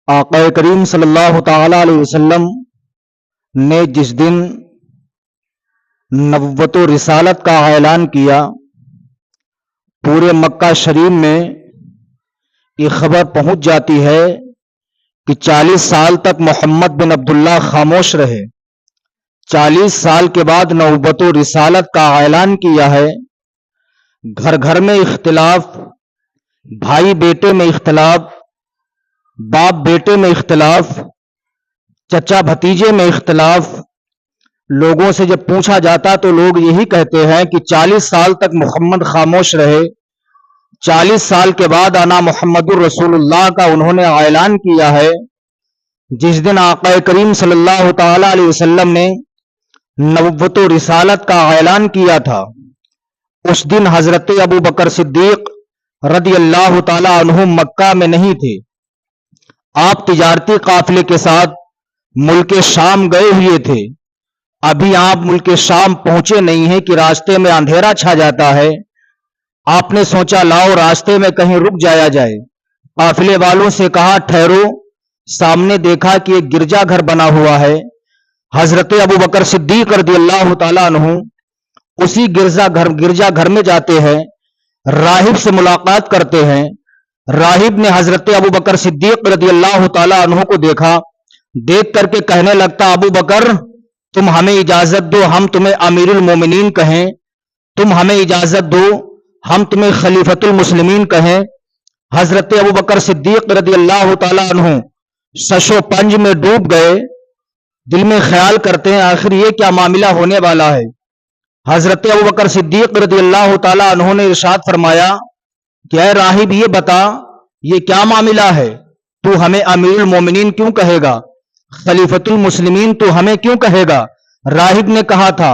آقا کریم صلی اللہ تعالی علیہ وسلم نے جس دن نبوت و رسالت کا اعلان کیا، پورے مکہ شریف میں یہ خبر پہنچ جاتی ہے کہ 40 سال تک محمد بن عبداللہ خاموش رہے۔ 40 سال کے بعد نبوت و رسالت کا اعلان کیا ہے۔ گھر گھر میں اختلاف، بھائی بیٹے میں اختلاف، باپ بیٹے میں اختلاف، چچا بھتیجے میں اختلاف۔ لوگوں سے جب پوچھا جاتا تو لوگ یہی کہتے ہیں کہ 40 سال تک محمد خاموش رہے، 40 سال کے بعد انا محمد الرسول اللہ کا انہوں نے اعلان کیا ہے۔ جس دن آقا کریم صلی اللہ تعالی علیہ وسلم نے نبوت و رسالت کا اعلان کیا تھا، اس دن حضرت ابو بکر صدیق رضی اللہ تعالی عنہ مکہ میں نہیں تھے۔ آپ تجارتی قافلے کے ساتھ ملک شام گئے ہوئے تھے۔ ابھی آپ ملک شام پہنچے نہیں ہیں کہ راستے میں اندھیرا چھا جاتا ہے۔ آپ نے سوچا لاؤ راستے میں کہیں رک جایا جائے۔ قافلے والوں سے کہا ٹھہرو۔ سامنے دیکھا کہ ایک گرجا گھر بنا ہوا ہے۔ حضرت ابو بکر صدیق رضی اللہ تعالیٰ عنہ اسی گرجا گھر میں جاتے ہیں، راہب سے ملاقات کرتے ہیں۔ راہب نے حضرت ابو بکر صدیق رضی اللہ تعالیٰ عنہ کو دیکھا، دیکھ کر کے کہنے لگتا ابو بکر تم ہمیں اجازت دو ہم تمہیں امیر المومنین کہیں، تم ہمیں اجازت دو ہم تمہیں خلیفۃ المسلمین کہیں۔ حضرت ابو بکر صدیق رضی اللہ تعالیٰ عنہ شش و پنج میں ڈوب گئے، دل میں خیال کرتے ہیں آخر یہ کیا معاملہ ہونے والا ہے۔ حضرت ابو بکر صدیق رضی اللہ تعالیٰ عنہ نے ارشاد فرمایا کہ اے راہب یہ بتا یہ کیا معاملہ ہے، تو ہمیں امیر المومنین کیوں کہے گا، خلیفۃ المسلمین تو ہمیں کیوں کہے گا۔ راہب نے کہا تھا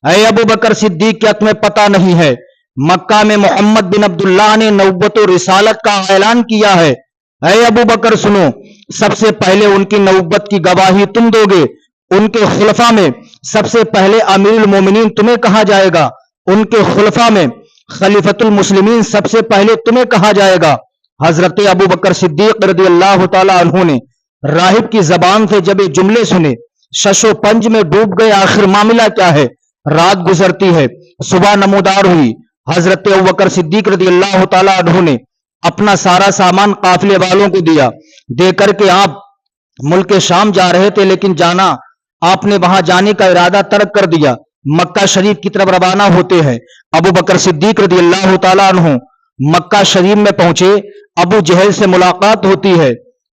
اے ابو بکر صدیق کیا تمہیں پتہ نہیں ہے مکہ میں محمد بن عبداللہ نے نبوت و رسالت کا اعلان کیا ہے۔ اے ابو بکر سنو، سب سے پہلے ان کی نبوت کی گواہی تم دو گے، ان کے خلفاء میں سب سے پہلے امیر المومنین تمہیں کہا جائے گا، ان کے خلفاء میں خلیفۃ المسلمین سب سے پہلے تمہیں کہا جائے گا۔ حضرت ابو بکر صدیق رضی اللہ تعالی عنہ نے راہب کی زبان سے جب یہ جملے سنے شش و پنج میں ڈوب گئے، آخر معاملہ کیا ہے۔ رات گزرتی ہے، صبح نمودار ہوئی۔ حضرت ابو بکر صدیق رضی اللہ تعالی عنہ نے اپنا سارا سامان قافلے والوں کو دیا، دے کر کے آپ ملک شام جا رہے تھے، لیکن آپ نے وہاں جانے کا ارادہ ترک کر دیا، مکہ شریف کی طرف روانہ ہوتے ہیں۔ ابو بکر صدیق رضی اللہ تعالیٰ عنہ مکہ شریف میں پہنچے، ابو جہل سے ملاقات ہوتی ہے۔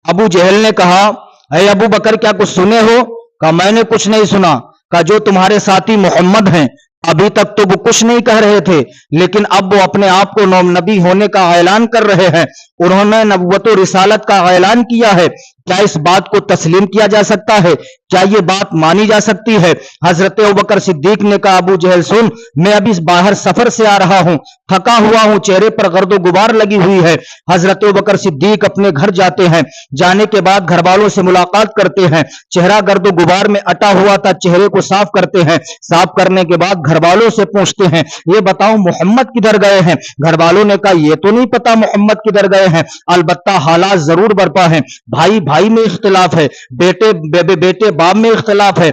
ابو جہل نے کہا اے ابو بکر کیا کچھ سنے ہو؟ کہا میں نے کچھ نہیں سنا۔ کہا جو تمہارے ساتھی محمد ہیں ابھی تک تو وہ کچھ نہیں کہہ رہے تھے، لیکن اب وہ اپنے آپ کو نبی ہونے کا اعلان کر رہے ہیں، انہوں نے نبوت و رسالت کا اعلان کیا ہے، کیا اس بات کو تسلیم کیا جا سکتا ہے؟ کیا یہ بات مانی جا سکتی ہے؟ حضرت ابوبکر صدیق نے کہا ابو جہل سن، میں ابھی باہر سفر سے آ رہا ہوں، تھکا ہوا ہوں، چہرے پر گرد و غبار لگی ہوئی ہے۔ حضرت ابوبکر صدیق اپنے گھر جاتے ہیں، جانے کے بعد گھر والوں سے ملاقات کرتے ہیں، چہرہ گرد و غبار میں اٹا ہوا تھا، چہرے کو صاف کرتے ہیں، صاف کرنے کے بعد گھر والوں سے پوچھتے ہیں یہ بتاؤ محمد کدھر گئے ہیں؟ گھر والوں نے کہا یہ تو نہیں پتا محمد کدھر گئے ہیں، البتہ حالات ضرور برپا ہیں، بھائی بھائی میں اختلاف ہے، بیٹے باپ میں اختلاف ہے،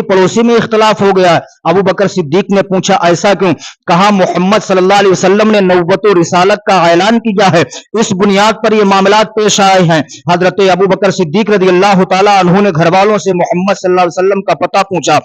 پڑوسی میں اختلاف ہو گیا ہے۔ ابو بکر صدیق نے پوچھا ایسا کیوں؟ کہا محمد صلی اللہ علیہ وسلم نے نبوت و رسالت کا اعلان کیا ہے، اس بنیاد پر یہ معاملات پیش آئے ہیں۔ حضرت ابو بکر صدیق رضی اللہ تعالی عنہ نے گھر والوں سے محمد صلی اللہ علیہ وسلم کا پتہ پوچھا،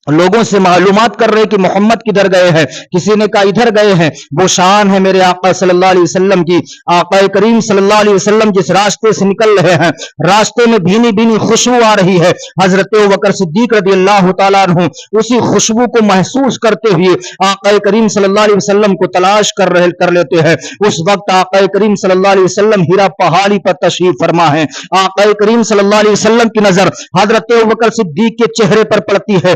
لوگوں سے معلومات کر رہے کہ محمد کدھر گئے ہیں، کسی نے کہا ادھر گئے ہیں، وہ شان ہے میرے آقا صلی اللہ علیہ وسلم کی۔ آقا کریم صلی اللہ علیہ وسلم جس راستے سے نکل رہے ہیں، راستے میں بھینی بھینی خوشبو آ رہی ہے، حضرت ابوبکر صدیق رضی اللہ تعالیٰ عنہ اسی خوشبو کو محسوس کرتے ہوئے آقا کریم صلی اللہ علیہ وسلم کو تلاش کر لیتے ہیں۔ اس وقت آقا کریم صلی اللہ علیہ وسلم ہیرا پہاڑی پر تشریف فرما ہے۔ آقا کریم صلی اللہ علیہ وسلم کی نظر حضرت ابوبکر صدیق کے چہرے پر پڑتی ہے،